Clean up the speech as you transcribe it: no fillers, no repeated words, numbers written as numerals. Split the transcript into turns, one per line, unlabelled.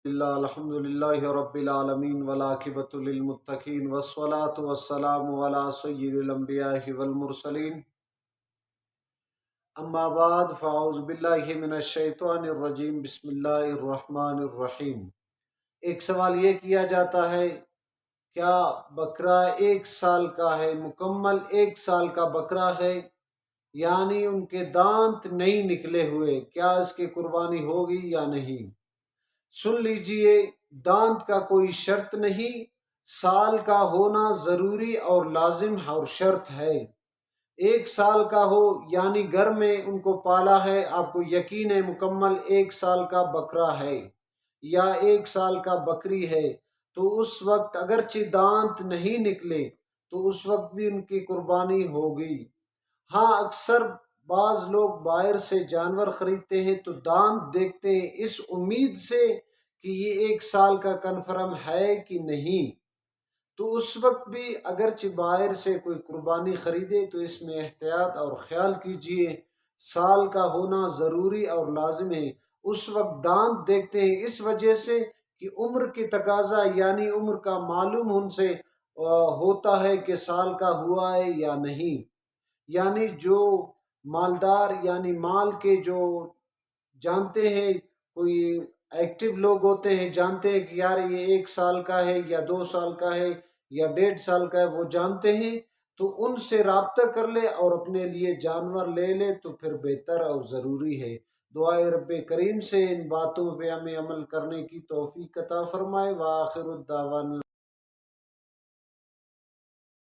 الحمدللہ رب العالمین والعاقبۃ للمتقین والصلاة والسلام علی سید الانبیاء والمرسلین اما بعد فاعوذ باللہ من الشیطان الرجیم بسم اللہ الرحمن الرحیم۔ ایک سوال یہ کیا جاتا ہے، کیا بکرا 1 سال کا ہے، مکمل 1 سال کا بکرا ہے، یعنی ان کے دانت نہیں نکلے ہوئے، کیا اس کی قربانی ہوگی یا نہیں؟ سن لیجئے، دانت کا کوئی شرط نہیں، سال کا ہونا ضروری اور لازم اور شرط ہے۔ 1 سال کا ہو یعنی گھر میں ان کو پالا ہے، آپ کو یقین ہے مکمل 1 سال کا بکرا ہے یا 1 سال کا بکری ہے، تو اس وقت اگرچہ دانت نہیں نکلے تو اس وقت بھی ان کی قربانی ہوگی۔ ہاں، اکثر بعض لوگ باہر سے جانور خریدتے ہیں تو دانت دیکھتے ہیں اس امید سے کہ یہ 1 سال کا کنفرم ہے کہ نہیں، تو اس وقت بھی اگرچہ باہر سے کوئی قربانی خریدے تو اس میں احتیاط اور خیال کیجئے، سال کا ہونا ضروری اور لازم ہے۔ اس وقت دانت دیکھتے ہیں اس وجہ سے کہ عمر کی تقاضا یعنی عمر کا معلوم ان سے ہوتا ہے کہ سال کا ہوا ہے یا نہیں، یعنی جو مالدار یعنی مال کے جو جانتے ہیں، کوئی ایکٹیو لوگ ہوتے ہیں، جانتے ہیں کہ یار یہ 1 سال کا ہے یا 2 سال کا ہے یا 1.5 سال کا ہے، وہ جانتے ہیں تو ان سے رابطہ کر لے اور اپنے لیے جانور لے لے تو پھر بہتر اور ضروری ہے۔ دعائے رب کریم سے ان باتوں پہ ہمیں عمل کرنے کی توفیق عطا فرمائے۔ وآخر الدعوانا